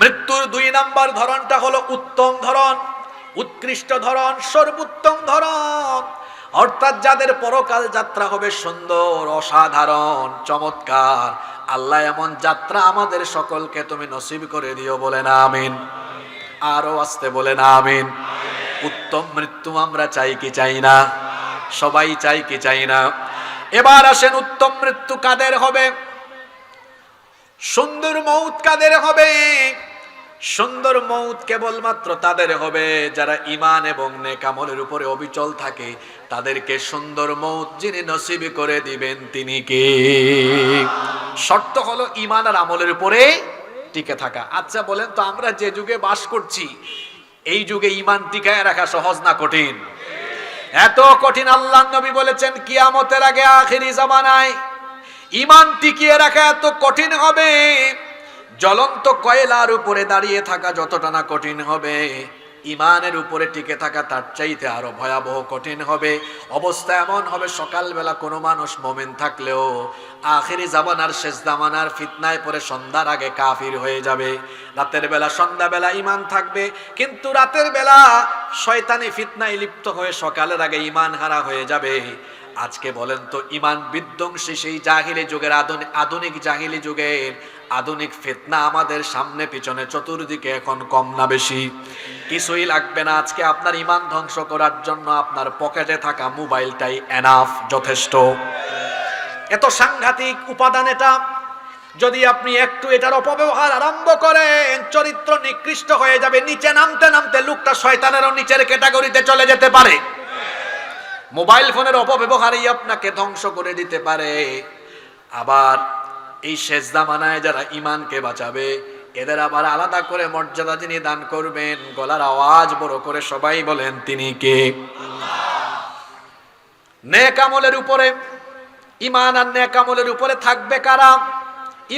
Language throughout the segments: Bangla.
মৃত্যুর 2 নম্বর ধরনটা হলো উত্তম ধরন, উৎকৃষ্ট ধরন, সর্বোত্তম ধরন। অর্থাৎ যাদের পরকাল যাত্রা হবে সুন্দর, অসাধারণ, চমৎকার। আল্লাহ এমন যাত্রা আমাদের সকলকে তুমি নসিব করে দিও, বলেন আমিন। আরো আস্তে বলেন আমিন। উত্তম মৃত্যু আমরা চাই কি চাই না? সবাই চাই কি চাই না? এবার আসেন, উত্তম মৃত্যু কাদের হবে? সুন্দর মৌত কাদের হবে? সুন্দর মৌত কেবলমাত্র তাদের হবে যারা ঈমান এবং নেক আমলের উপরে অবিচল থাকে। তাদেরকে সুন্দর মৌত যিনি নসিব করে দিবেন তিনি কে? শর্ত হলো ঈমান আর আমলের উপরে টিকে থাকা। আচ্ছা বলেন তো, আমরা যে যুগে বাস করছি এই যুগে ঈমান টিকায় রাখা সহজ না কঠিন? এত কঠিন। আল্লাহর নবী বলেছেন কিয়ামতের আগে আখিরি জামানায় ঈমান টিকিয়ে রাখা এত কঠিন হবে, জ্বলন্ত কয়লার উপরে দাঁড়িয়ে থাকা যতটা না কঠিন হবে, ঈমানের উপরে টিকে থাকা তার চাইতে আরো ভয়াবহ কঠিন হবে। অবস্থা এমন হবে, সকালবেলা কোনো মানুষ মুমিন থাকলেও আখিরি জামানার শেষ জামানার ফিতনায় পড়ে সন্ধ্যার আগে কাফির হয়ে যাবে। রাতের বেলা সন্ধ্যাবেলা ঈমান থাকবে, কিন্তু রাতের বেলা শয়তানি ফিতনায় লিপ্ত হয়ে সকালের আগে ঈমান হারা হয়ে যাবে। আজকে বলেন তো, ঈমান বিধ্বংসী সেই জাহিলি যুগের আধুনিক জাহিলি যুগের আধুনিক ফিতনা আমাদের সামনে পিছনে চতুর্দিকে এখন কম না বেশি? কিছুই লাগবে না আজকে আপনার ঈমান ধ্বংস করার জন্য। আপনার পকেটে থাকা মোবাইলটাই এনাফ, যথেষ্ট। এত সাংঘাতিক উপাদান এটা। যদি আপনি একটু এটার অপব্যবহার আরম্ভ করেন, চরিত্র নিকৃষ্ট হয়ে যাবে। নিচে নামতে নামতে লোকটা শয়তানেরও নিচের ক্যাটাগরিতে চলে যেতে পারে। মোবাইল ফোনের অপব্যবহারই আপনাকে ধ্বংস করে দিতে পারে। আবার এই শেষ জামানায় যারা ঈমানকে বাঁচাবে, এদের আবার আলাদা করে মর্যাদা যিনি দান করবেন, গলার আওয়াজ বড় করে সবাই বলেন তিনি কে? নেক আমলের উপরে, ঈমান আর নেক আমলের উপরে থাকবে কারা?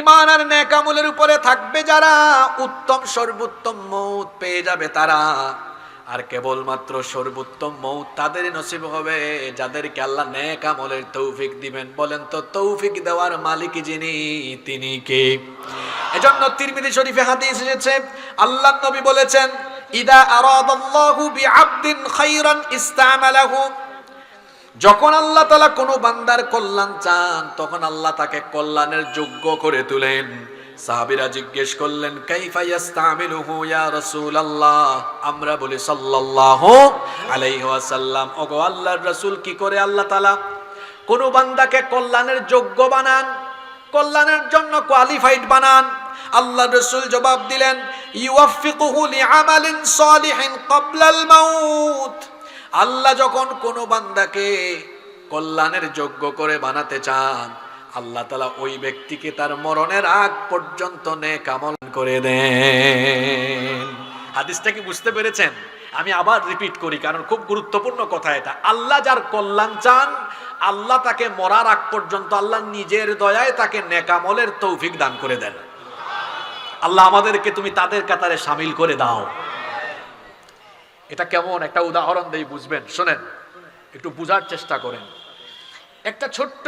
ঈমান আর নেক আমলের উপরে থাকবে যারা, উত্তম সর্বোত্তম মৌত পেয়ে যাবে তারা। আর কেবলমাত্র সর্বোত্তম মৌত তাদেরই নসিব হবে যাদেরকে আল্লাহ নেক আমলের তৌফিক দিবেন। বলেন তো, তৌফিক দেওয়ার মালিক যিনি তিনি কে? এজন্য তিরমিজি শরীফে হাদিস এসেছে, আল্লাহর নবী বলেছেন, ইদা আরাদাল্লাহু বিআবদিন খায়রান ইস্তামালাহু। যখন আল্লাহ তাআলা কোনো বান্দার কল্যাণ চান, তখন আল্লাহ তাকে কল্যাণের যোগ্য করে তোলেন। সাহাবীরা জিজ্ঞেস করলেন, কাইফা ইস্তামিলুহু ইয়া রাসূলুল্লাহ? আমরা বলি সাল্লাল্লাহু আলাইহি ওয়াসাল্লাম, ওগো আল্লাহর রাসূল, কি করে আল্লাহ তাআলা কোন বান্দাকে কল্যাণের যোগ্য বানান, কল্যাণের জন্য কোয়ালিফাইড বানান? আল্লাহর রাসূল জবাব দিলেন, ইউওয়াফিকুহু লিআমালিন সালিহিন ক্বাবলাল মাউত। আল্লাহ যখন কোন বান্দাকে কল্যাণের যোগ্য করে বানাতে চান, আল্লাহ তাআলা ওই ব্যক্তিকে তার মরণের আগ পর্যন্ত নেক আমল করে দেন। হাদিসটা কি বুঝতে পেরেছেন? আমি আবার রিপিট করি, কারণ খুব গুরুত্বপূর্ণ কথা এটা। আল্লাহ যার কল্যাণ চান, আল্লাহ তাকে মরার আগ পর্যন্ত আল্লাহ নিজের দয়ায় তাকে নেক আমলের তৌফিক দান করে দেন। আল্লাহ আমাদেরকে তুমি তাদের কাতারে শামিল করে দাও। এটা কেমন? একটা উদাহরণ দেই, বুঝবেন। শোনেন, একটু বুঝার চেষ্টা করেন। একটা ছোট্ট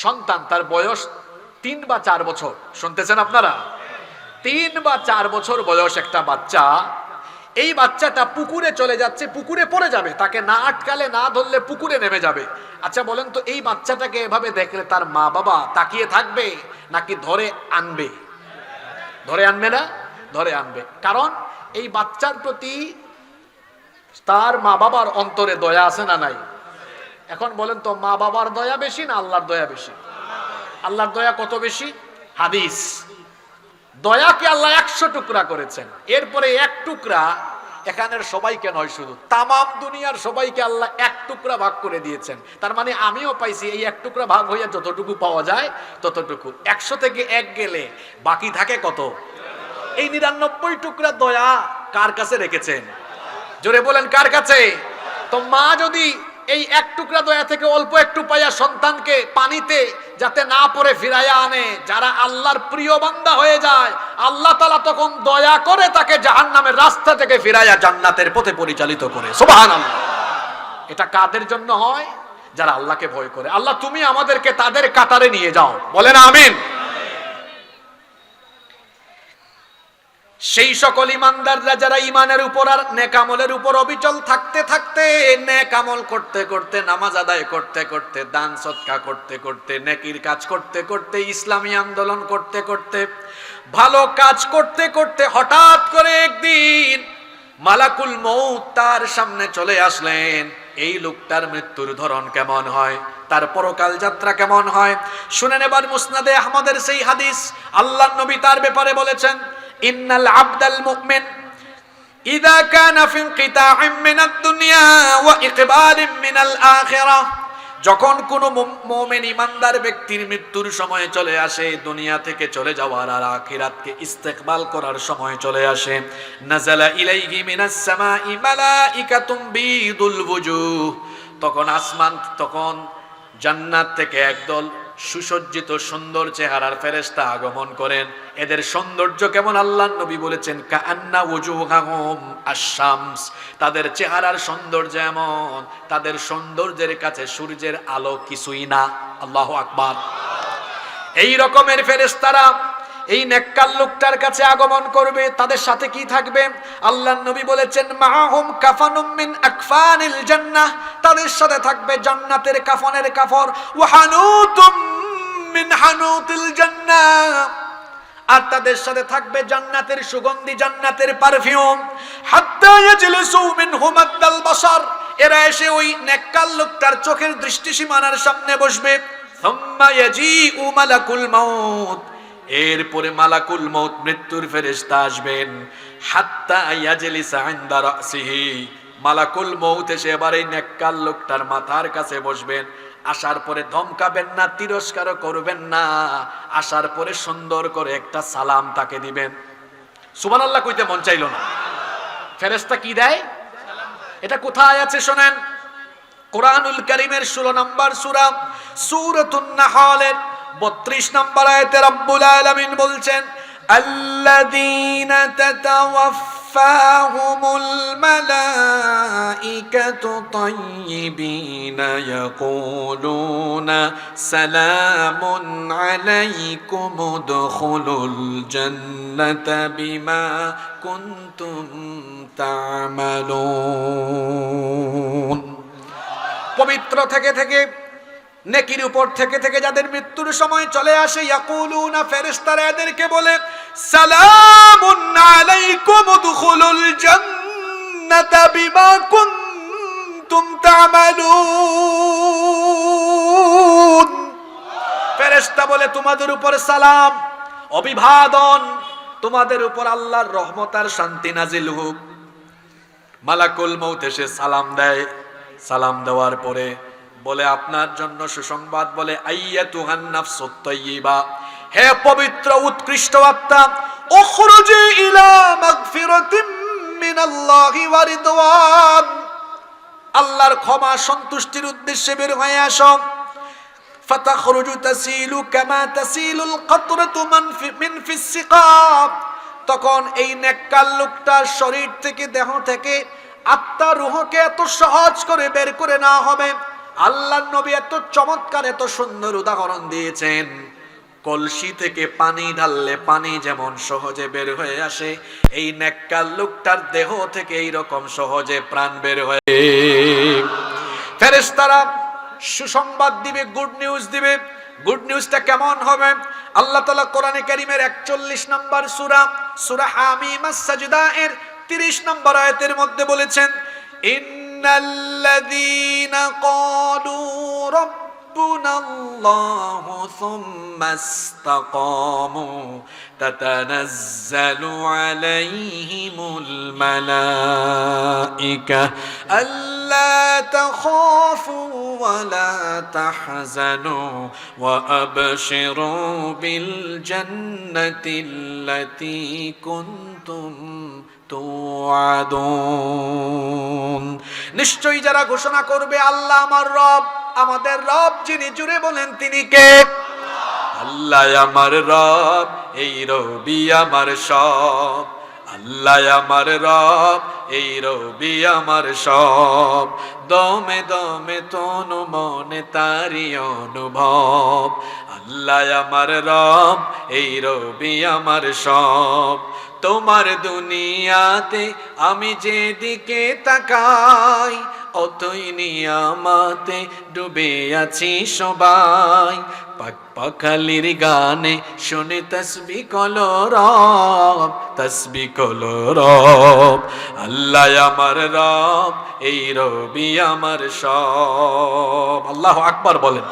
সন্তান, তার বয়স 3 বা 4 বছর। শুনতেছেন আপনারা? 3 বা 4 বছর বয়স একটা বাচ্চা। এই বাচ্চাটা পুকুরে চলে যাচ্ছে, পুকুরে পড়ে যাবে, তাকে না আটকালে না ধরলে পুকুরে নেমে যাবে। আচ্ছা বলেন তো, এই বাচ্চাটাকে এভাবে দেখলে তার মা বাবা তাকিয়ে থাকবে নাকি ধরে আনবে? ধরে আনবে না? ধরে আনবে। কারণ এই বাচ্চার প্রতি তার মা বাবার অন্তরে দয়া আছে না নাই? এখন বলেন তো, মা বাবার দয়া বেশি না আল্লাহর দয়া বেশি? আল্লাহর দয়া কত বেশি? হাদিস, দয়াকে আল্লাহ 100 টুকরা করেছেন। এরপরে 1 টুকরা এখানের সবাইকে নয়, শুধু তামাম দুনিয়ার সবাইকে আল্লাহ 1 টুকরা ভাগ করে দিয়েছেন। তার মানে আমিও পাইছি এই 1 টুকরা ভাগ হইয়া যতটুকু পাওয়া যায় ততটুকু। 100 থেকে 1 গেলে বাকি থাকে কত? এই 99 টুকরা দয়া কার কাছে রেখেছেন? জোরে বলেন, কার কাছে? তো মা যদি এই 1 টুকরা দয়া থেকে অল্প একটু পাইয়া সন্তানকে পানিতে যাতে না পড়ে ফিরাইয়া আনে, যারা আল্লাহর প্রিয় বান্দা হয়ে যায়, আল্লাহ তাআলা তখন দয়া করে তাকে জাহান্নামের রাস্তা থেকে ফিরাইয়া জান্নাতের পথে পরিচালিত করে। সুবহানাল্লাহ। এটা কাদের জন্য হয়? যারা আল্লাহকে ভয় করে। আল্লাহ তুমি আমাদেরকে তাদের কাতারে নিয়ে যাও, বলেন আমিন। সেই সকল ইমানদাররা যারা ইমানের উপর আর নেক আমলের উপর অবিচল থাকতে থাকতে, নেক আমল করতে করতে, নামাজ আদায় করতে করতে, দান সদকা করতে করতে, নেকির কাজ করতে করতে, ইসলামী আন্দোলন করতে করতে, ভালো কাজ করতে করতে হঠাৎ করে একদিন মালাকুল মউত তার সামনে চলে আসলেন। এই লোকটার মৃত্যুর ধরন কেমন হয়, তার পরকাল যাত্রা কেমন হয় শুনেন এবার। মুসনাদে আহমদের সেই হাদিস, আল্লাহর নবী তার ব্যাপারে বলেছেন, ইন্নাল আবদাল মুমিন ইযা কানা ফি ইনকিতাইম মিনাদ দুনিয়া ওয়া ইকবালিম মিনাল আখিরাহ, যখন কোন মুমিন ইমানদার ব্যক্তির মৃত্যুর সময় চলে আসে, দুনিয়া থেকে চলে যাওয়ার আর আখিরাতকে ইস্তেকবাল করার সময় চলে আসে, নাযালা ইলাইহি মিনাস সামাই মালাইকাতুম বিদুল ওয়ুজুহ, তখন আসমান, তখন জান্নাত থেকে একদল সুসজ্জিত সুন্দর চেহারার ফেরেশতা আগমন করেন। এদের সৌন্দর্য কেমন আল্লাহর নবী বলেছেন, কাআন্না ওয়ুজুহাহুম আশ-শামস, তাদের চেহারার সৌন্দর্য এমন, তাদের সৌন্দর্যের কাছে সূর্যের আলো কিছুই না। আল্লাহু আকবার। এই রকমের ফেরেশতারা এই নেককার লোকটার কাছে আগমন করবে। তাদের সাথে কি থাকবে? আল্লাহর নবী বলেছেন, মাআহুম কাফানুম মিন আকফানিল জান্নাহ, তাদের সাথে থাকবে জান্নাতের কাফনের কাফর, ওয়া হানুতুম মিন হানুতিল জান্নাহ, আর তাদের সাথে থাকবে জান্নাতের সুগন্ধি, জান্নাতের পারফিউম, হাত্তা ইয়াজলিসু মিনহু মাদ্দাল বাসার, এরা এসে ওই নেককার লোকটার চোখের দৃষ্টিসীমানার সামনে বসবে। সুম্মা ইয়াজিউ মালাকুল মাউত, এরপরে মালাকুল মউত মৃত্যুর ফেরেশতা আসবেন, হাত্তা ইয়াজলিসা ইনদা রাসিহি, মালাকুল মউত এসে এবার এই নেককার লোকটার মাথার কাছে বসবেন। আসার পরে ধমকাবেন না, তিরস্কার করবেন না, আসার পরে সুন্দর করে একটা সালাম তাকে দিবেন। সুবহানাল্লাহ কইতে মন চাইল না। ফেরেশতা কি দেয়? এটা কোথায় আছে শোনেন, কোরআনুল কারীমের 16 নম্বর সূরা সূরাতুন নাহলের 32 নম্বর আয়াতে রব্বুল আলামিন বলছেন, আল্লাযীনা তাতাওয়াফাহুমুল মালাইকাতু তাইয়্যিবিনা ইয়াকুলুনা সালামুন আলাইকুম উদখুলুল জান্নাতা বিমা কুনতুম তা'মালুন। পবিত্র থেকে থেকে, নেকির উপর থেকে থেকে যাদের মৃত্যুর সময় চলে আসে, ইয়াকুলুনা, ফেরেশতারা এদেরকে বলে, সালামুন আলাইকুম উদখুলুল জান্নাতা বিমা কুনতুম তা'মালুন। ফেরেশতা বলে, তোমাদের উপর সালাম, অভিবাদন, তোমাদের উপর আল্লাহর রহমত আর শান্তি নাজিল হোক। মালাকুল মউত এসে সালাম দেয়। সালাম দেওয়ার পরে বলে, আপনার জন্য সুসংবাদ, বলে, আইয়াতুহান নাফসুত তাইয়্যিবা, হে পবিত্র উৎকৃষ্ট আত্মা, উখরুজি ইলা মাগফিরাতিম মিনাল্লাহি ওয়া রিদওয়ান, আল্লাহর ক্ষমা সন্তুষ্টির উদ্দেশ্যে বের হয়ে আসো। ফাতাখরুজু তাসিলু কামা তাসিলুল কাতরাতু মিন ফিস সিকাব, তখন এই নেককার লোকটার শরীর থেকে, দেহ থেকে আত্মা রূহকে এত সহজ করে বের করে নেওয়া হবে। আল্লাহর নবী এত চমৎকার, এত সুন্দর উদাহরণ দিয়েছেন, কলসি থেকে পানি ঢাললে পানি যেমন সহজে বের হয়ে আসে, এই নেককার লোকটার দেহ থেকে এই রকম সহজে প্রাণ বের হয়ে। ফেরেশতারা সুসংবাদ দিবে, গুড নিউজ দিবে। গুড নিউজটা কেমন হবে? আল্লাহ তাআলা কোরআনে কারীমের 41 নম্বর সূরা, সূরা হামিম আস-সাজদা এর 30 নম্বর আয়াতের মধ্যে বলেছেন, ইন্নাল্লাযীনা ক্বালু রাব্বুনাল্লাহু সুম্মা ইসতাকামু তাতানাজ্জালু আলাইহিমুল মালাইকা আল্লা তাখাফু ওয়া লা তাহজানু ওয়া আবশিরু বিল জান্নাতিল্লাতী কুনতুম তুআদুন। নিশ্চয়ই যারা ঘোষণা করবে, আল্লাহ আমার রব, আমাদের রব যিনি, জুড়ে বলেন তিনি কে? আল্লাহ আমার রব, এই রবি আমার সব, আল্লাহ আমার রব, এই রবি আমার সব, দমে দমে তনু মনে তারি অনুভব। আল্লাহ আমার রব, এই রবি আমার সব, তোমার দুনিয়াতে আমি যেদিকে তাকাই অতই নিয়ামতে ডুবে আছি সবাই। পাক পাখালির গানে শুনে তসবিহ কলো রব, তসবিহ কলো রব। আল্লাহ আমার রব, এই রবি আমার সব। আল্লাহু আকবার বলেন।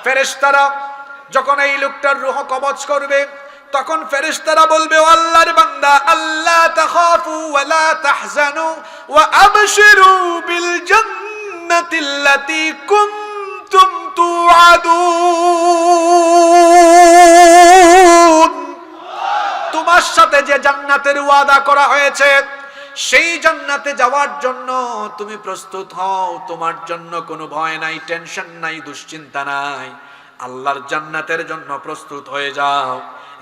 ফেরেশতারা যখন এই লোকটার রূহ কবজ করবে তখন ফেরেশতারা বলবে, ও আল্লাহর বান্দা, আল্লাহ তাখাফু ওয়া লা তাহজানু ওয়া আবশিরু বিল জান্নাতিল্লাতী কুনতুম তুআদুন। তোমার সাথে যে জান্নাতের ওয়াদা করা হয়েছে সেই জান্নাতে যাওয়ার জন্য তুমি প্রস্তুত হও। তোমার জন্য কোনো ভয় নাই, টেনশন নাই, দুশ্চিন্তা নাই। আল্লাহর জান্নাতের জন্য প্রস্তুত হয়ে যাও।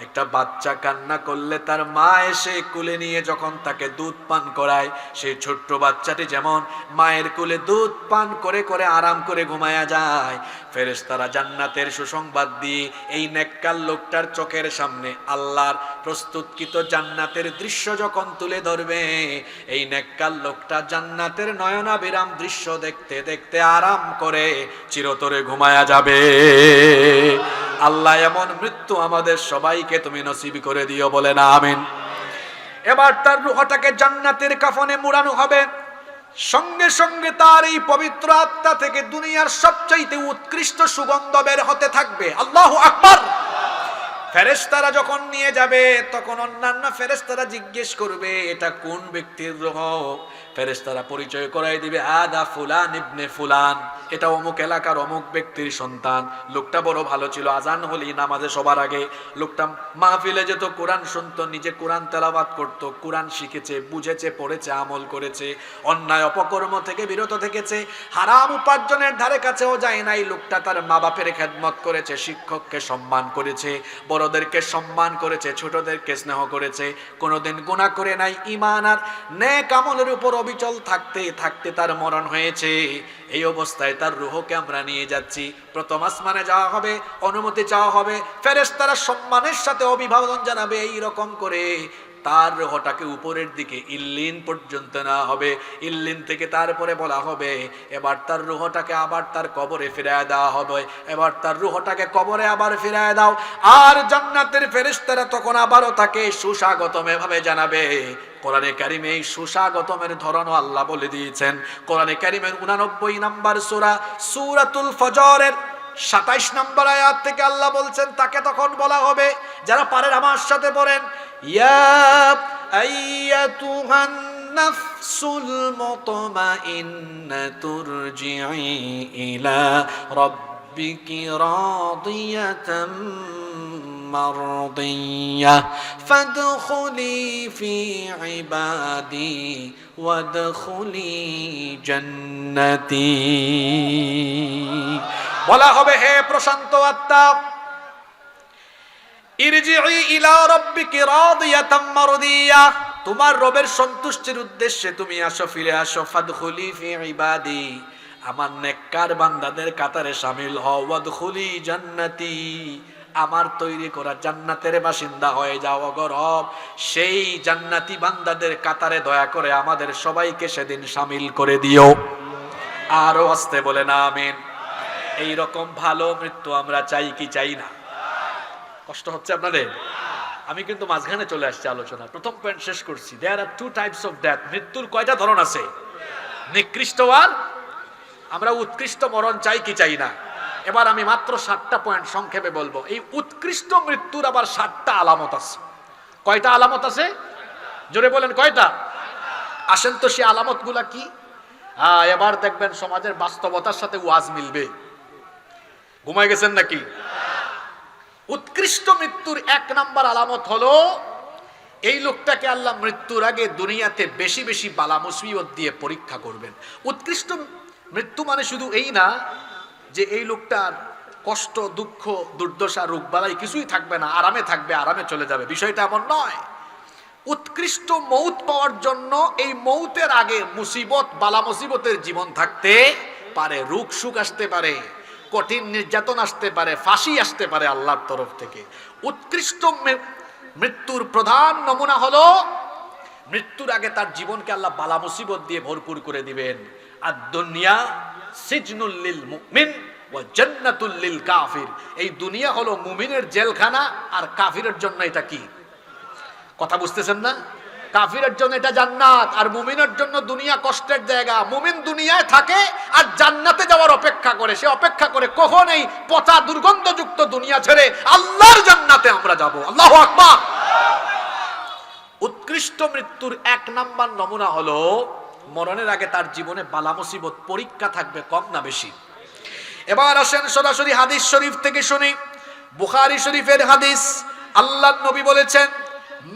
একটা বাচ্চা কান্না করলে তার মা এসে কুলে নিয়ে যখন তাকে দুধ পান করায়, সেই ছোট্ট বাচ্চাটি যেমন মায়ের কুলে দুধ পান করে করে আরাম করে ঘুমায়া যায়, ফেরেশতারা জান্নাতের সুসংবাদ দিয়ে এই নেককার লোকটার চোখের সামনে আল্লাহর প্রস্তুতকৃত জান্নাতের দৃশ্য যখন তুলে ধরবে, এই নেককার লোকটা জান্নাতের নয়নাবিরাম দৃশ্য দেখতে দেখতে আরাম করে চিরতরে ঘুমায়া যাবে। আল্লাহ এমন মৃত্যু আমাদের সবাইকে তুমি নসিব করে দিও, বলেন আমিন। এবার তার রূহটাকে জান্নাতের কাফনে মুড়ানো হবে। সঙ্গে সঙ্গে তার এই পবিত্র আত্মা থেকে দুনিয়ার সবচাইতে উৎকৃষ্ট সুগন্ধ বের হতে থাকবে। আল্লাহু আকবার। ফেরেশতারা যখন নিয়ে যাবে তখন অন্যান্য ফেরেশতারা জিজ্ঞেস করবে, এটা কোন ব্যক্তির রূহ? ফেরেশতারা পরিচয় করাই দিবে, আদা ফুলান ইবনে ফুলান, এটা অমুক এলাকার অমুক ব্যক্তির সন্তান। লোকটা বড় ভালো ছিল, আজান হলি নামাজে সবার আগে লোকটা মাহফিলে যেত, কোরআন শুনতো, নিজে কোরআন তেলাওয়াত করতো, কোরআন শিখেছে, বুঝেছে, পড়েছে, আমল করেছে, অন্যায় অপকর্ম থেকে বিরত থেকেছে, হারাম উপার্জনের ধারে কাছেও যায় নাই। লোকটা তার মা বাপের খেদমত করেছে, শিক্ষককে সম্মান করেছে, বড়দেরকে সম্মান করেছে, ছোটদেরকে স্নেহ করেছে, কোনোদিন গুনাহ করে নাই। ঈমান আর নেক আমলের উপর অবিচল থাকতে থাকতে তার মরণ হয়েছে। এই অবস্থায় তার রূহকে আমরা নিয়ে যাচ্ছি, প্রথম আসমানে যাওয়া হবে, অনুমতি চাওয়া হবে, ফেরেশতারা সম্মানের সাথে অভিবাদন জানাবে। এই রকম করে তার রূহটাকে উপরের দিকে ইল্লিন পর্যন্ত নেওয়া হবে। ইল্লিন থেকে তারপরে বলা হবে এবার তার রূহটাকে আবার তার কবরে ফিরায় দেওয়া হবে। এবার তার রূহটাকে কবরে আবার ফিরায় দাও। আর জান্নাতের ফেরেশতারা তখন আবারও তাকে সুস্বাগতম এভাবে জানাবে। কোরআনে কারিমে এই সুস্বাগতমের ধরনও আল্লাহ বলে দিয়েছেন। কোরআনে কারিমের 89 নম্বর সূরা সূরাতুল ফজরের 27 নম্বর আয়াত থেকে আল্লাহ বলছেন, তাকে তখন বলা হবে, যারা পারেন আমার সাথে পড়েন, ইয়া আইয়াতুহান নাফসুল মুতমাইন্নাতু রজিই ইলা রাব্বিকি রাদিয়াতাম মারদিয়া ফাদখুলি ফি ইবাদি ওয়াদখুলি জান্নাতি। বলা হবে, হে প্রশান্ত আত্মা, ইরজিই ইলা রাব্বিকি রাদিয়াতাম মারদিয়া, তোমার রবের সন্তুষ্টির উদ্দেশ্যে তুমি আসো, ফিরে আসো। ফাদখুলি ফি ইবাদি, আমার নেককার বান্দাদের কাতারে শামিল হও। ওয়াদখুলি জান্নাতি, আমার তৈরি করা জান্নাতের বাসিন্দা হয়ে যাও। গো রব, সেই জান্নাতি বান্দাদের কাতারে দয়া করে আমাদের সবাইকে সেদিন শামিল করে দিও। আরো আস্তে বলেন আমিন। এই রকম ভালো মৃত্যু আমরা চাই কি চাই না? কষ্ট হচ্ছে আপনাদের? আমি কিন্তু মাঝখানে চলে আসছি আলোচনা, প্রথম পয়েন্ট শেষ করছি। দেয়ার আর টু টাইপস অফ ডেথ। মৃত্যুর কয়টা ধরন আছে? নিকৃষ্ট আর আমরা উৎকৃষ্ট মরণ চাই কি চাই না? এবার আমি মাত্র 7টা পয়েন্ট সংক্ষেপে বলবো। এই উৎকৃষ্ট মৃত্যুর আবার 7টা আলামত আছে। কয়টা আলামত আছে? জোরে বলেন, কয়টা? আসেন তো সেই আলামত গুলা কি। এবার দেখবেন সমাজের বাস্তবতার সাথে ওয়াজ মিলবে। ঘুমায় গেছেন নাকি? উৎকৃষ্ট মৃত্যুর 1 নাম্বার আলামত হলো, এই লোকটাকে আল্লাহ মৃত্যুর আগে দুনিয়াতে বেশি বেশি বালা মুসিবত দিয়ে পরীক্ষা করবেন। উৎকৃষ্ট মৃত্যু মানে শুধু এই না যে এই লোকটার কষ্ট, দুঃখ, দুর্দশা, রোগ বালাই কিছুই থাকবে না, আরামে থাকবে, আরামে চলে যাবে, বিষয়টা এমন নয়। উৎকৃষ্ট মৌত পাওয়ার জন্য এই মৌতের আগে মুসিবত, বালা মুসিবতের জীবন থাকতে পারে, রোগ সুখ আসতে পারে, কঠিন নির্যাতন আসতে পারে, ফাঁসি আসতে পারে আল্লাহর তরফ থেকে। উৎকৃষ্ট মৃত্যুর প্রধান নমুনা হলো মৃত্যুর আগে তার জীবনকে আল্লাহ বালা মুসিবত দিয়ে ভরপুর করে দিবেন। আর দুনিয়া সিজনুল লিল মুমিন ওয়া জান্নাতুল লিল কাফির। এই দুনিয়া হলো মুমিনের জেলখানা, আর কাফিরের জন্য এটা কি? কথা বুঝতেছেন না? কাফিরের জন্য এটা জান্নাত, আর মুমিনের জন্য দুনিয়া কষ্টের জায়গা। মুমিন দুনিয়ায় থাকে আর জান্নাতে যাওয়ার অপেক্ষা করে। সে অপেক্ষা করে কখন এই পচা দুর্গন্ধযুক্ত দুনিয়া ছেড়ে আল্লাহর জান্নাতে আমরা যাব। আল্লাহু আকবার। উৎকৃষ্ট মৃত্যুর এক নাম্বার নমুনা হলো মরণের আগে তার জীবনে বালা মুসিবত পরীক্ষা থাকবে, কম না বেশি। এবার আসেন সরাসরি হাদিস শরীফ থেকে শুনি। বুখারী শরীফের হাদিস, আল্লাহর নবী বলেছেন,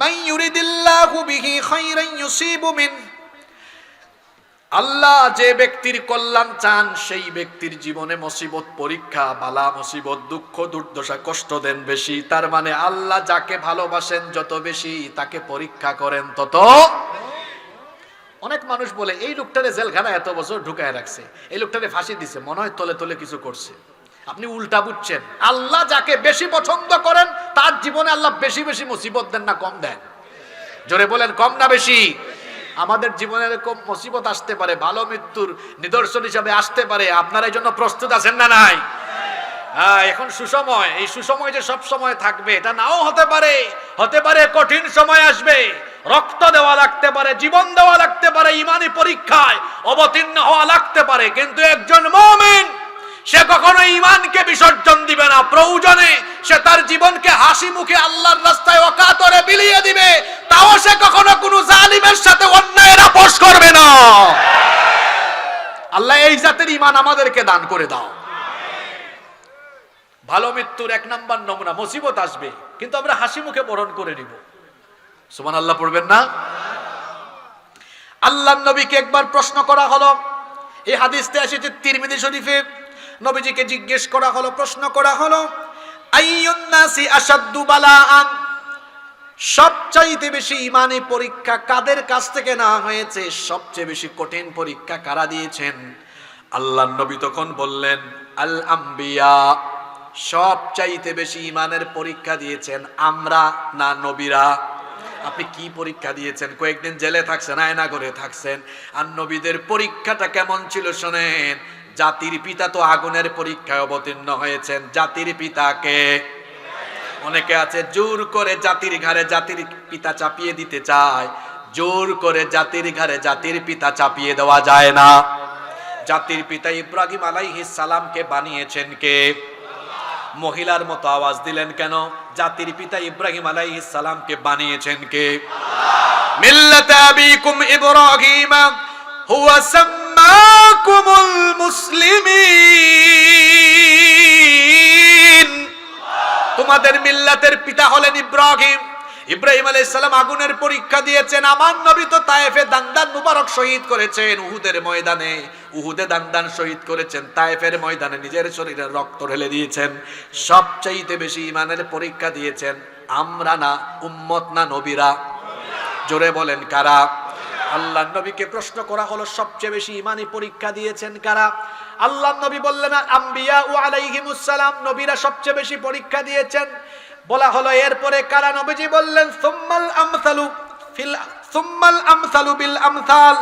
মান ইউরিদিল্লাহু বিহি খায়রান ইউসিবু মিন। আল্লাহ যে ব্যক্তির কল্যাণ চান সেই ব্যক্তির জীবনে মুসিবত, পরীক্ষা, বালা মুসিবত, দুঃখ দুর্দশা, কষ্ট দেন বেশি। তার মানে আল্লাহ যাকে ভালোবাসেন যত বেশি তাকে পরীক্ষা করেন তত। অনেক মানুষ বলে এই লোকটারে জেলখানা এত বছর ঢুকায় রাখছে, এই লোকটারে ফাঁসি দিছে, মনে হয় তলে তলে কিছু করছে। আপনি উল্টা বুঝছেন। আল্লাহ যাকে বেশি পছন্দ করেন তার জীবনে আল্লাহ বেশি বেশি মুসিবত দেন না কম দেন? জোরে বলেন, কম না বেশি? আমাদের জীবনে এরকম মুসিবত আসতে পারে, ভালো মৃত্যুর নিদর্শন হিসাবে আসতে পারে। আপনারা এই জন্য প্রস্তুত আছেন না নাই? হ্যাঁ, এখন সুসময়। এই সুসময় যে সব সময় থাকবে এটা নাও হতে পারে। হতে পারে কঠিন সময় আসবে, রক্ত দেওয়া লাগতে পারে, জীবন দেওয়া লাগতে পারে, ইমানি পরীক্ষায় অবতীর্ণ হওয়া লাগতে পারে। কিন্তু একজন মুমিন সে কখনো ঈমানকে বিসর্জন দিবে না। প্রয়োজনে সে তার জীবনকে হাসি মুখে আল্লাহর রাস্তায় অকাতরে বিলিয়ে দিবে, তাও সে কখনো কোনো জালিমের সাথে অন্যায়ের আপোষ করবে না। আল্লাহ এই জাতের ঈমান আমাদেরকে দান করে দাও। ভালো মৃত্যুর এক নাম্বার নমুনা, মুসিবত আসবে কিন্তু আমরা হাসি মুখে বরণ করে নিব। সুবহানাল্লাহ পড়বেন না? আল্লাহর নবীকে একবার প্রশ্ন করা হলো, এই হাদিসটা এসেছে তিরমিজি শরীফে। নবীজিকে জিজ্ঞেস করা হলো, প্রশ্ন করা হলো, আইয়ুন নাসি আশাদ্দু বালাআন, সবচাইতে বেশি ঈমানি পরীক্ষা কাদের কাছ থেকে না হয়েছে? সবচেয়ে বেশি কঠিন পরীক্ষা কারা দিয়েছেন? আল্লাহর নবী তখন বললেন, আল আম্বিয়া, সবচাইতে বেশি ঈমানের পরীক্ষা দিয়েছেন আমরা না নবীরা? আপনি কি পরীক্ষা দিয়েছেন? কয়েকদিন জেলে থাকছেন, আয়না করে থাকছেন। আর নবীদের পরীক্ষাটা কেমন ছিল শোনেন। জাতির পিতা তো আগুনের পরীক্ষায় অবতীর্ণ হয়েছেন। জাতির পিতাকে অনেকে আছে জোর করে জাতির ঘাড়ে জাতির পিতা চাপিয়ে দিতে চায়। জোর করে জাতির ঘাড়ে জাতির পিতা চাপিয়ে দেওয়া যায় না। জাতির পিতা ইব্রাহিম আলাইহিস সালামকে বানিয়েছেন কে? মহিলার মতো আওয়াজ দিলেন কেন? জাতির পিতা ইব্রাহিম আলাইহিস সালামকে বানিয়েছেন কে? মিল্লাত আবিকুম ইব্রাহিম হুয়া সাম্মাকুমুল মুসলিমিন। তোমাদের মিল্লাতের পিতা হলেন ইব্রাহিম। ইব্রাহিম আলাইহিস সালাম আগুনের পরীক্ষা দিয়েছেন। আমার নবী তো তায়েফে দান্দান মুবারক শহীদ করেছেন, উহুদের ময়দানে। উহুদে দান্দান শহীদ করেছেন, তায়েফের ময়দানে নিজের শরীরের রক্ত ঢেলে দিয়েছেন। সবচাইতে বেশি ঈমানের পরীক্ষা দিয়েছেন আমরা না উম্মত না নবীরা? জোরে বলেন কারা? আল্লাহর নবীকে প্রশ্ন করা হলো, সবচেয়ে বেশি ঈমানি পরীক্ষা দিয়েছেন কারা? আল্লাহর নবী বললেন, আম্বিয়া ও আলাইহিমুস সালাম, নবীরা সবচেয়ে বেশি পরীক্ষা দিয়েছেন। বলা হলো এরপরে কারা? নবীজি বললেন, সুম্মাল আমসালু বিল আমসাল,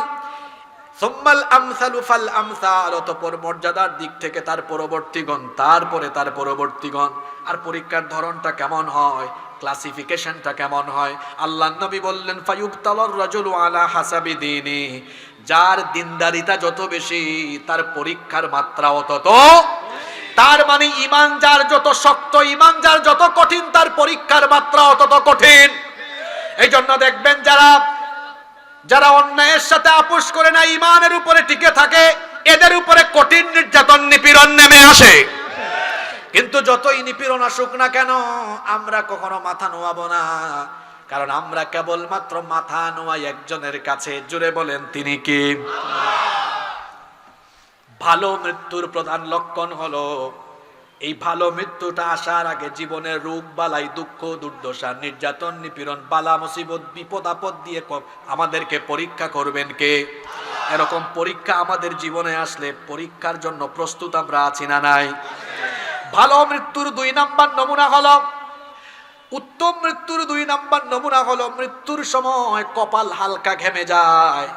সুম্মাল আমসালু ফাল আমসাল। অতঃপর মর্যাদার দিক থেকে তার পরবর্তীগণ, তারপরে তার পরবর্তীগণ। আর পরীক্ষার ধরনটা কেমন হয়, ক্লাসিফিকেশনটা কেমন হয়? আল্লাহর নবী বললেন, ফায়ুবতালার রাজুলু আলা হাসাবি দীনি, যার দিনদারিতা যত বেশি তার পরীক্ষার মাত্রাও তত। তার মানে ঈমান যার যত শক্ত, ঈমান যার যত কঠিন, তার পরীক্ষার মাত্রাও তত কঠিন। এই জন্য দেখবেন যারা অন্যায়ের সাথে আপোষ করে না, ঈমানের উপরে টিকে থাকে, এদের উপরে কঠিন নির্যাতন নিপীড়ন নেমে আসে। কিন্তু যতই নিপীড়ন আসুক না কেন আমরা কখনো মাথা নোয়াবো না, কারণ আমরা কেবলমাত্র মাথা নোয়াই একজনের কাছে। জুড়ে বলেন তিনি কি? ভালো মৃত্যুর প্রধান লক্ষণ হলো এই ভালো মৃত্যুটা আসার আগে জীবনের রোগ বালাই, দুঃখ দুর্দশা, নির্যাতন নিপীড়ন, বালা মুসিবত, বিপদ আপদ দিয়ে আমাদেরকে পরীক্ষা করবেন কে? এরকম পরীক্ষা আমাদের জীবনে আসলে পরীক্ষার জন্য প্রস্তুত আমরা আছি না নাই? ভালো মৃত্যুর দুই নাম্বার নমুনা হলো উত্তম মৃত্যুর 2 নাম্বার নমুনা হলো মৃত্যুর সময় কপাল হালকা ঘেমে যায়।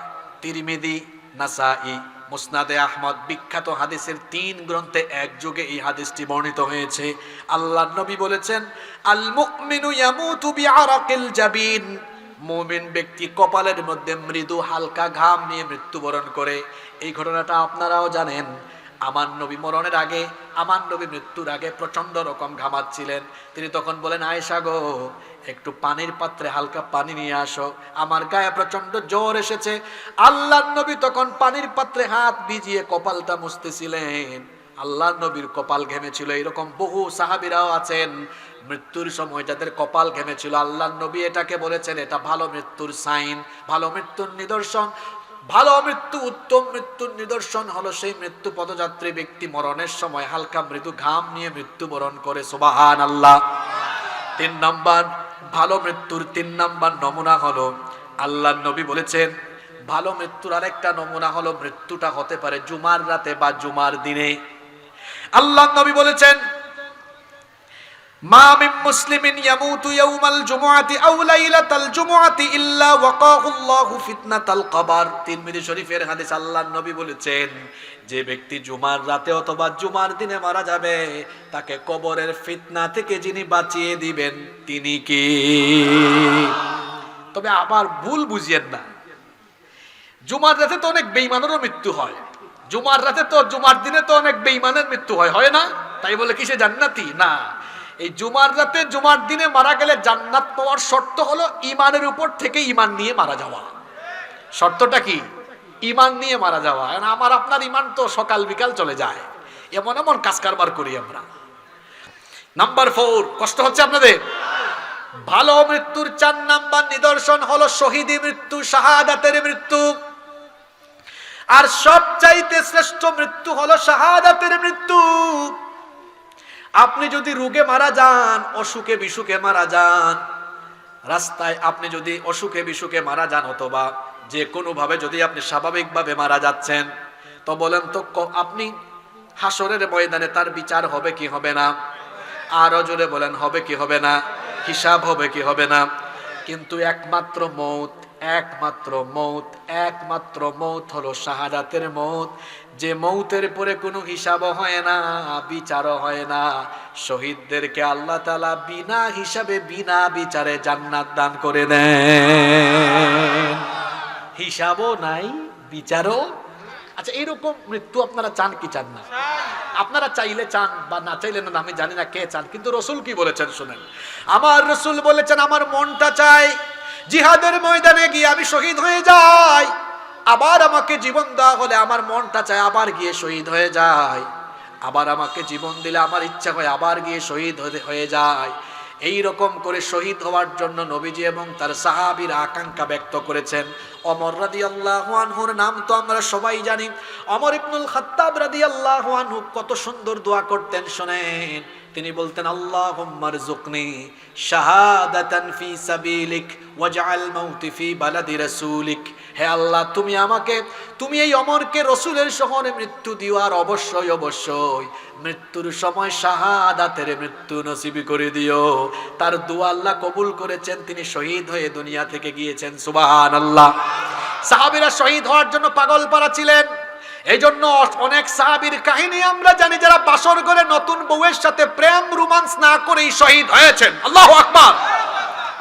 তিরমিজি, নাসাই, মুসনাদে আহমদ বিখ্যাত হাদিসের 3 গ্রন্থে একযোগে এই হাদিসটি বর্ণিত হয়েছে। আল্লাহর নবী বলেছেন, আল মুমিনু ইয়ামুতু বিআরাকিল জাবিন, মুমিন ব্যক্তি কপালের মধ্যে মৃদু হালকা ঘাম নিয়ে মৃত্যুবরণ করে। এই ঘটনাটা আপনারাও জানেন। আমার নবী মরণের আগে, আমার নবী মৃত্যুর আগে প্রচন্ড রকম ঘামাচ্ছিলেন। তিনি তখন বলেন, আয়েশা গো, একটু পানির পাত্রে হালকা পানি নিয়ে আসো, আমার গায়ে প্রচন্ড জ্বর এসেছে। আল্লাহর নবী তখন পানির পাত্রে হাত ভিজিয়ে কপালটা মুছতেছিলেন। আল্লাহর নবীর কপাল ঘেমেছিল। এরকম বহু সাহাবীরাও আছেন মৃত্যুর সময় যাদের কপাল ঘেমেছিল। আল্লাহর নবী এটাকে বলেছেন এটা ভালো মৃত্যুর সাইন, ভালো মৃত্যুর নিদর্শন। ভালো মৃত্যু, উত্তম মৃত্যুর নিদর্শন হলো সেই মৃত্যু পদযাত্রী ব্যক্তি মরণের সময় হালকা মৃদু ঘাম নিয়ে মৃত্যুবরণ করে। সুবহানাল্লাহ। 3 নাম্বার ভালো মৃত্যুর 3 নাম্বার নমুনা হলো, আল্লাহর নবী বলেছেন ভালো মৃত্যুর আরেকটা নমুনা হলো মৃত্যুটা হতে পারে জুমার রাতে বা জুমার দিনে। আল্লাহর নবী বলেছেন, মা মিন মুসলিমিন ইয়ামুতু ইয়াওমাল জুমআতি আও লাইলাতাল জুমআতি ইল্লা ওয়াকাহুল্লাহু ফিতনাতাল কবর। তিরমিজি শরীফের হাদিস। আল্লাহর নবী বলেছেন, যে ব্যক্তি জুমার রাতে অথবা জুমার দিনে মারা যাবে তাকে কবরের ফিতনা থেকে যিনি বাঁচিয়ে দিবেন তিনি কে? তবে আবার ভুল বুঝিয়েন না, জুমার রাতে তো অনেক বেঈমানেরও মৃত্যু হয়। জুমার রাতে তো, জুমার দিনে তো অনেক বেঈমানের মৃত্যু হয়, হয় না? তাই বলে কি সে জান্নাতি? না। এই জুমার রাতে জুমার দিনে মারা গেলে জান্নাত পাওয়ার শর্ত হলো ইমানের উপর থেকে ইমান নিয়ে মারা যাওয়া। শর্তটা কি? ইমান নিয়ে মারা যাওয়া। আমার আপনার ইমান তো সকাল বিকাল চলে যায়, এমন এমন কাজ কারবার করি আমরা। নাম্বার 4, কষ্ট হচ্ছে আপনাদের? ভালো মৃত্যুর 4 নাম্বার নিদর্শন হলো শহীদি মৃত্যু, শাহাদাতের মৃত্যু। আর সবচাইতে শ্রেষ্ঠ মৃত্যু হলো শাহাদাতের মৃত্যু। আপনি যদি রোগে মারা যান, অসুখে বিসুখে মারা যান, রাস্তায় আপনি যদি অসুখে বিসুখে মারা যান, অথবা যে কোনো ভাবে যদি আপনি স্বাভাবিকভাবে মারা যাচ্ছেন, তো বলেন তো আপনি হাসরের ময়দানে তার বিচার হবে কি হবে না? আরো জোরে বলেন, হবে কি হবে না? হিসাব হবে কি হবে না? কিন্তু একমাত্র মৌত, একমাত্র মৌত, একমাত্র মৌত হলো শাহাদাতের মৌত, যে মৌতের পরে কোনো হিসাবও হয় না, বিচারও হয় না। শহীদদেরকে আল্লাহ তাআলা বিনা হিসাবে বিনা বিচারে জান্নাত দান করে দেন। হিসাবও নাই, বিচারও। আচ্ছা, এরকম মৃত্যু আপনারা চান কি চান না? আপনারা চাইলে চান বা না চাইলে না, আমি জানি না কে চান, কিন্তু রাসূল কি বলেছেন শুনেন। আমার রাসূল বলেছেন, আমার মনটা চায় জিহাদের ময়দানে গিয়ে আমি শহীদ হয়ে যাই, আবার আমাকে জীবন দেওয়া হলে আমার মনটা চায় আবার গিয়ে শহীদ হয়ে যায়, আবার আমাকে জীবন দিলে আমার ইচ্ছা হয় আবার গিয়ে শহীদ হয়ে যায়। এই রকম করে শহীদ হওয়ার জন্য নবীজি এবং তার সাহাবীরা আকাঙ্ক্ষা ব্যক্ত করেছেন। ওমর রাদিয়াল্লাহু আনহুর নাম তো আমরা সবাই জানি। ওমর ইবনুল খাত্তাব রাদিয়াল্লাহু আনহু কত সুন্দর দোয়া করতেন শুনেন। তিনি বলতেন, আল্লাহুম্মা রযুকনি শাহাদাতান ফি সাবিলিক ওয়াজআল মাউতি ফি বালাদি রাসূলিক। হে আল্লাহ, তুমি আমাকে, তুমি এই ওমরকে রাসূলের শহরে মৃত্যু দিও, আর অবশ্যই অবশ্যই মৃত্যুর সময় শাহাদাতের মৃত্যু নসিব করে দিও। তার দোয়া আল্লাহ কবুল করেছেন, তিনি শহীদ হয়ে দুনিয়া থেকে গিয়েছেন। সুবহানাল্লাহ। সাহাবীরা শহীদ হওয়ার জন্য পাগল পারা ছিলেন। এই জন্য অনেক সাহাবীর কাহিনী আমরা জানি, যারা বাসর করে নতুন বউয়ের সাথে প্রেম রোমান্স না করেই শহীদ হয়েছেন। আল্লাহু আকবার।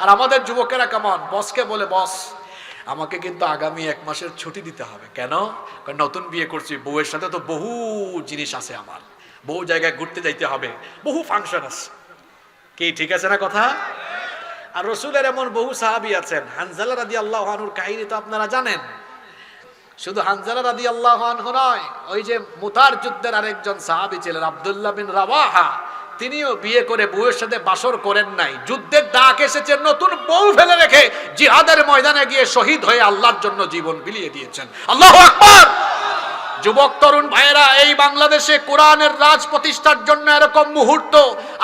আর আমাদের যুবকেরা কেমন, বসকে বলে, বস আমাকে কিন্তু আগামী 1 মাসের ছুটি দিতে হবে। কেন? কারণ নতুন বিয়ে করছি, বউয়ের সাথে তো বহু জিনিস আছে, আমার বহু জায়গায় ঘুরতে যাইতে হবে, বহু ফাংশন আছে। কি ঠিক আছে না কথা? আর রাসূলের এমন বহু সাহাবী আছেন। হানজালা রাদিয়াল্লাহু আনহুর কাহিনী তো আপনারা জানেন। শুধু হানজালা রাদিয়াল্লাহু আনহু নয়, ওই যে মুতার যুদ্ধের আরেকজন সাহাবী ছিলেন আব্দুল্লাহ বিন রাওয়াহা, তিনিও বিয়ে করে বউয়ের সাথে বাসর করেন নাই। যুদ্ধের ডাক এসেছে, নতুন বউ ফেলে রেখে জিহাদের ময়দানে গিয়ে শহীদ হয়ে আল্লাহর জন্য জীবন বিলিয়ে দিয়েছেন। আল্লাহু আকবার। যুবক তরুণ ভাইয়েরা, এই বাংলাদেশে কোরআনের রাজ প্রতিষ্ঠার জন্য এরকম মুহূর্ত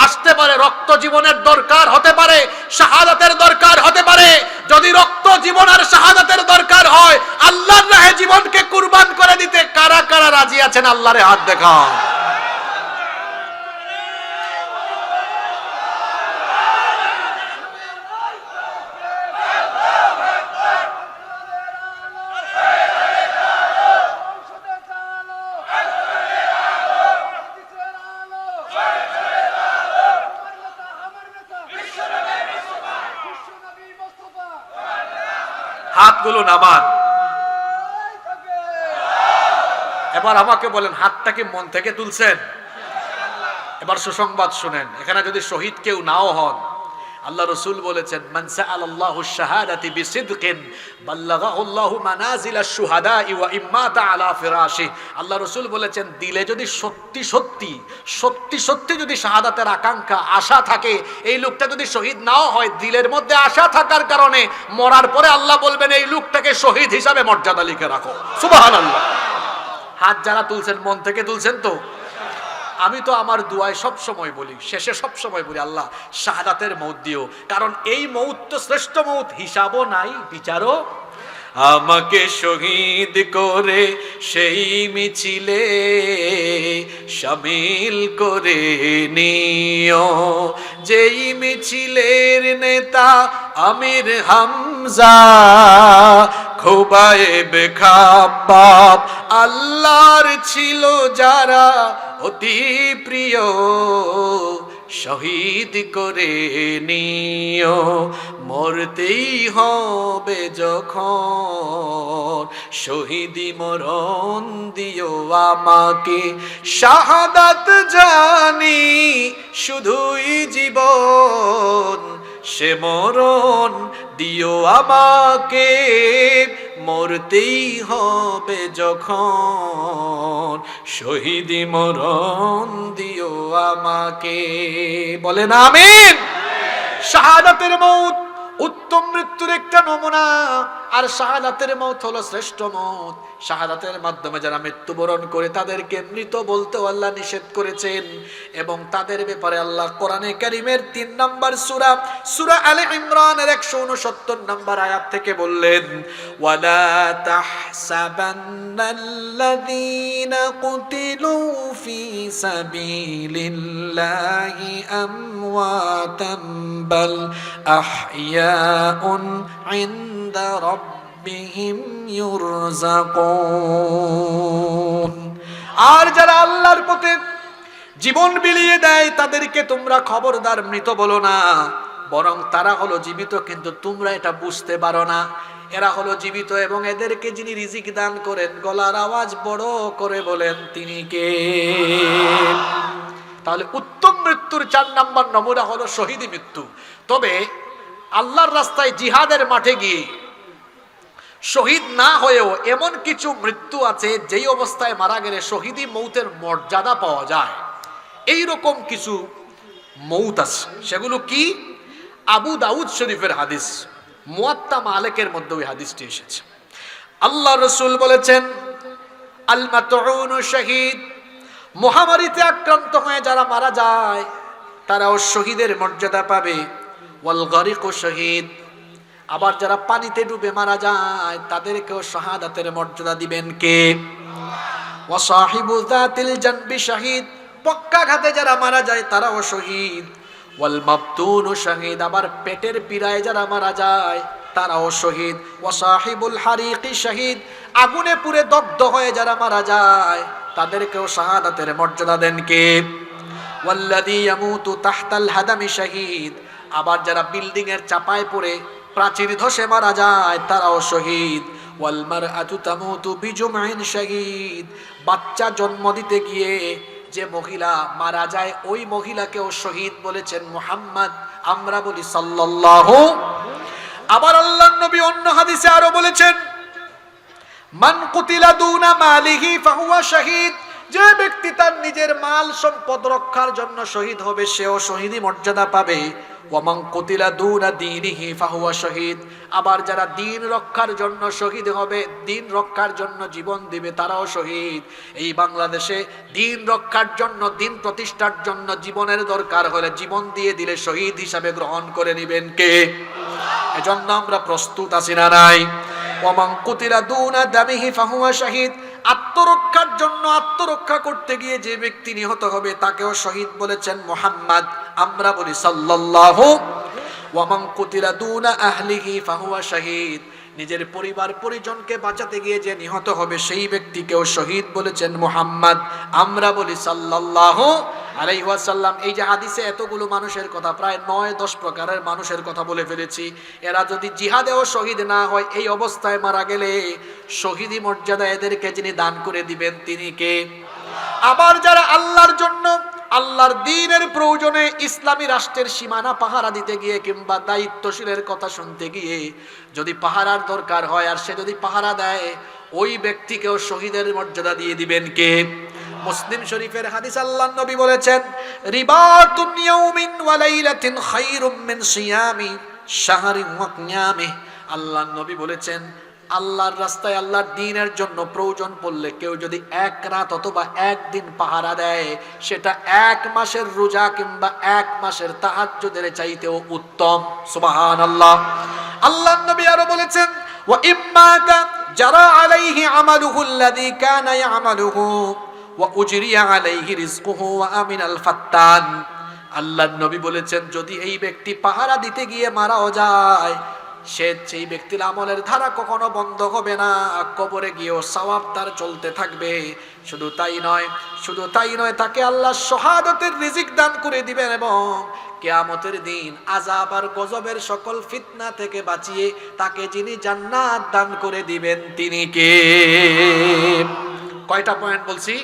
আসতে পারে। রক্ত জীবনের দরকার হতে পারে, শাহাদাতের দরকার হতে পারে। যদি রক্ত জীবন আর শাহাদাতের দরকার হয়, আল্লাহর রাহে জীবনকে কুরবান করে দিতে কারা কারা রাজি আছেন? আল্লাহরে হাত দেখাও। হাতগুলো নামান। এবার আমাকে বলেন, হাতটা কি মন থেকে তুলছেন? এবার সুসংবাদ শুনেন, এখানে যদি শহীদ কেউ নাও হন, আল্লাহ রাসূল বলেছেন, মান সাআলাল্লাহু শাহাদাতি বিসিদকিন বাল্লাগাহুল্লাহু মানাজিলাশ শুহাদাই ওয়া ইম্মাতা আলা ফিরাশি। আল্লাহ রাসূল বলেছেন, দিলে যদি সত্যি সত্যি যদি শাহাদাতের আকাঙ্ক্ষা আশা থাকে, এই লোকটা যদি শহীদ নাও হয়, দিলের মধ্যে আশা থাকার কারণে মরার পরে আল্লাহ বলবেন এই লোকটাকে শহীদ হিসাবে মর্যাদা লিখে রাখো। সুবহানাল্লাহ। হাত যারা তুলছেন মন থেকে তুলছেন তো? আমি তো আমার দুয়ায় সব সময় বলি, শেষে সব সময় বলি, আল্লাহ শাহাদাতের মউত দিও, কারণ এই মউত তো শ্রেষ্ঠ মউত, হিসাবও নাই বিচারও। আমাকে শহীদ করে সেই মিছিলে শামিল করে নিও, যেই মিছিলের নেতা আমির হামজা, খুবাইব খাব্বাব আল্লাহর ছিল যারা অতি প্রিয়, শহীদ করে নিও, মরতেই হবে যখন, শহীদি মরণ দিও আমাকে, শাহাদাত জানি শুধুই জীবন, সে মরণ দিও আমাকে, মরতেই হবে যখন, শহীদি মরণ দিও আমাকে। বলেন আমিন। শাহাদাতের মউত উত্তম মৃত্যুর একটা নমুনা, আর শাহাদাতের মউত হলো শ্রেষ্ঠ মউত। শাহাদাতের মাধ্যমে যারা মৃত্যুবরণ করে তাদেরকে মৃত বলতে আল্লাহ নিষেধ করেছেন, এবং তাদের ব্যাপারে আল্লাহ কোরআনে কারীমের 3 নম্বর সূরা আলে ইমরানের 169 নম্বর আয়াত থেকে বললেন, ওয়ালা তাহসাবান্নাল্লাযীনা কুতিলু ফি সাবিলিল্লাহি আমওয়াতাম বাল আহইয়াউন ইনদা রাব্বিহিম ইউরযাকুন। আর যারা আল্লাহর পথে জীবন বিলিয়ে দেয় তাদেরকে তোমরা খবরদার মৃত বলো না, বরং তারা হলো জীবিত, কিন্তু তোমরা এটা বুঝতে পারো না। এরা হলো জীবিত, এবং এদেরকে যিনি রিজিক দান করেন, গলার আওয়াজ বড় করে বলেন তিনি কে? তাহলে উত্তম মৃত্যুর 4 নম্বর নমুনা হলো শহীদি মৃত্যু। তবে আল্লাহর রাস্তায় জিহাদের মাঠে গিয়ে শহীদ না হয়েও এমন কিছু মৃত্যু আছে যেই অবস্থায় মারা গেলে শহীদি মৌতের মর্যাদা পাওয়া যায়। এই রকম কিছু মৌত আছে, সেগুলো কি? আবু দাউদ শরীফের হাদিস, মুয়াত্তা মালিকের মধ্যে ওই হাদিসটি এসেছে। আল্লাহ রাসূল বলেছেন, আল মাতউনু শহীদ, মহামারীতে আক্রান্ত হয়ে যারা মারা যায় তারাও শহীদের মর্যাদা পাবে। ওয়াল গরিকু শহীদ, আবার যারা পানিতে ডুবে মারা যায় তাদেরকেও শাহাদাতের মর্যাদা দিবেন কে? ওয়া সাহিবু যাতিল জানবি শহীদ, পক্ষাঘাতে যারা মারা যায় তারাও শহীদ। ওয়াল মাবতুনু শহীদ, আবার পেটের পীড়ায় যারা মারা যায় তারাও শহীদ। ওয়া সাহিবুল হারিকি শহীদ, আগুনে পুড়ে দগ্ধ হয়ে যারা মারা যায় তাদেরকেও শাহাদাতের মর্যাদা দেন কে? ওয়াল্লাযী ইয়ামুতু তাহতাল হাদামি শহীদ, আবার যারা বিল্ডিং এর চাপায় পড়ে প্রাচীর ধসে মারা যায় তারাও শহীদ। ওয়াল মারআতু তামুতু বিজুমইন শহীদ, বাচ্চা জন্ম দিতে গিয়ে যে মহিলা মারা যায় ওই মহিলাকেও শহীদ বলেছেন মুহাম্মদ, আমরা বলি সাল্লাল্লাহু। আবার আল্লাহর নবী অন্য হাদিসে আরো বলেছেন, মান কুতিলা দুনা মালিহি ফাহুয়া শহীদ, যে ব্যক্তি তার নিজের মাল সম্পদ রক্ষার জন্য শহীদ হবে সেও শহীদি মর্যাদা পাবে। ওয়ামান কুতিলা দুনা দীনিহি ফাহুয়া শহীদ, আবার যারা দ্বীন রক্ষার জন্য শহীদ হবে, দ্বীন রক্ষার জন্য জীবন দিবে তারাও শহীদ। এই বাংলাদেশে দ্বীন রক্ষার জন্য, দ্বীন প্রতিষ্ঠার জন্য জীবনের দরকার হলে জীবন দিয়ে দিলে শহীদ হিসাবে গ্রহণ করে নেবেন কে? এজন্য আমরা প্রস্তুত আছি না নাই? ওয়ামান কুতিলা দুনা দামিহি ফাহুয়া শহীদ, আত্মরক্ষার জন্য আত্মরক্ষা করতে গিয়ে যে ব্যক্তি নিহত হবে তাকেও শহীদ বলেছেন মুহাম্মদ, আমরা বলি সাল্লাল্লাহু। ওয়ামান কুতিলা দুনা আহলিহি ফাহুয়া শহীদ, নিজের পরিবার পরিজনকে বাঁচাতে গিয়ে যে নিহত হবে সেই ব্যক্তিকেও শহীদ বলেছেন মুহাম্মদ। আমরা বলি সাল্লাল্লাহু আলাইহি ওয়াসাল্লাম। এই যে হাদিসে এতগুলো মানুষের কথা, প্রায় 9-10 প্রকারের মানুষের কথা বলে ফেলেছি। এরা যদি জিহাদেও শহীদ না হয়, এই অবস্থায় মারা গেলে শহীদি মর্যাদা এদেরকে যিনি দান করে দিবেন তিনি কে? আবার যারা আল্লাহর জন্য, আল্লাহর দ্বীনের প্রয়োজনে ইসলামী রাষ্ট্রের সীমানা পাহারা দিতে গিয়ে কিংবা দায়িত্বশীলের কথা শুনতে গিয়ে যদি পাহারার দরকার হয় আর সে যদি পাহারা দেয়, ওই ব্যক্তিকেও শহীদের মর্যাদা দিয়ে দিবেন কে? মুসলিম শরীফের হাদিস, আল্লাহর নবী বলেছেন, রিবাতুন ইয়াউমিন ওয়া লাইলাতিন খায়রুম মিন সিয়ামি শাহরিন ওয়া কিয়ামিহি। আল্লাহর নবী বলেছেন, আল্লাহর রাস্তায় আল্লাহর দ্বীনের জন্য প্রয়োজন পড়লে কেউ যদি এক রাত অথবা একদিন পাহারা দেয়, সেটা 1 মাসের রোজা কিংবা 1 মাসের তাহাজ্জুদের চাইতেও উত্তম। সুবহানাল্লাহ। আল্লাহর নবী আরো বলেছেন, ওয়া ইম্মাতা জারা আলাইহি আমালুহু আল্লাযী কানা ইয়ামালুহু ওয়া উজরিয়া আলাইহি রিজকুহু ওয়া আমিনাল ফাত্তান। আল্লাহর নবী বলেছেন, যদি এই ব্যক্তি পাহারা দিতে গিয়ে মারাও যায়, সেই ব্যক্তির আমলের ধারা কখনো বন্ধ হবে না, কবরে গিয়েও সওয়াব তার চলতে থাকবে। শুধু তাই নয়, তাকে আল্লাহ শাহাদাতের রিজিক দান করে দিবেন এবং কিয়ামতের দিন আযাব আর গজবের সকল ফিতনা থেকে বাঁচিয়ে তাকে যিনি জান্নাত দান করে দিবেন তিনি কে? কয়টা পয়েন্ট বলছি?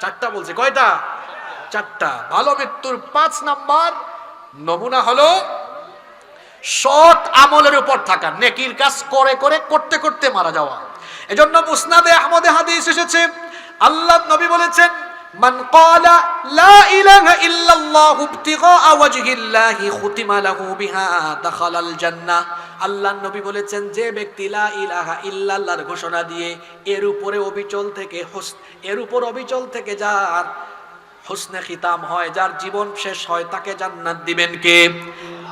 4টা বলছি। কয়টা? 4টা। ভালো মৃত্যুর 5 নাম্বার নমুনা হলো সৎ আমলের উপর থাকা, নেকির কাজ করতে করতে মারা যাওয়া। এজন্য মুসনাদে আহমদে হাদিস এসেছে, আল্লাহর নবী বলেছেন, মান ক্বালা লা ইলাহা ইল্লাল্লাহু ইবতিগা ওয়াজহিল্লাহি খুতিমা লাহু বিহা দাখালাল জান্নাহ। আল্লাহর নবী বলেছেন, যে ব্যক্তি লা ইলাহা ইল্লাল্লাহর ঘোষণা দিয়ে এর উপর অবিচল থেকে যার হুসনে খিতাম হয়, যার জীবন শেষ হয়, তাকে জান্নাত দিবেন কে?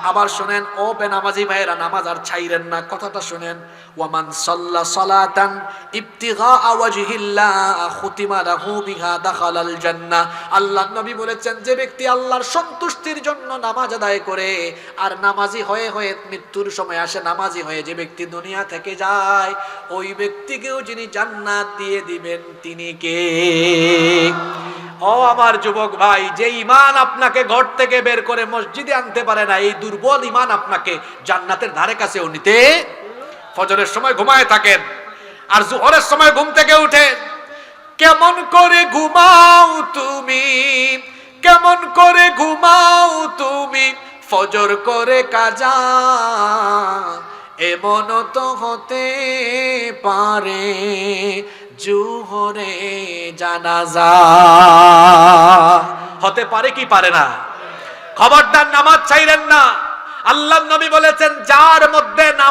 আবার শুনেন, ও বেনামাজি ভাইরা, নামাজ আর ছাইরেন না, কথাটা শুনেন। ওয়ামান সাল্লা সালাতান ইবতিগা ওয়াজহিল্লাহ খুতিমা লাহু বিহা দাখালাল জান্নাহ। আল্লাহর নবী বলেছেন, যে ব্যক্তি আল্লাহর সন্তুষ্টির জন্য নামাজ আদায় করে আর নামাজি হয়ে মৃত্যুর সময় আসে নামাজি হয়ে যে ব্যক্তি দুনিয়া থেকে যায়, ওই ব্যক্তিকেও যিনি জান্নাত দিয়ে দিবেন তিনি কে? ও আমার যুবক ভাই, যে ঈমান আপনাকে ঘর থেকে বের করে মসজিদে আনতে পারে না, এই দুর্বল ঈমান আপনাকে জান্নাতের ধারে কাছেও নিতে। ফজরের সময় ঘুমায় থাকেন আর জোহরের সময় ঘুম থেকে উঠে কেমন করে ঘুমাও তুমি, কেমন করে ঘুমাও তুমি, ফজর করে কাজা, এমন তো হতে পারে জোহরে জানাজা। হতে পারে কি পারে না? খবরদার নামাজ ছাইরেন না। আল্লাহর নবী বলেছেন, যার মধ্যে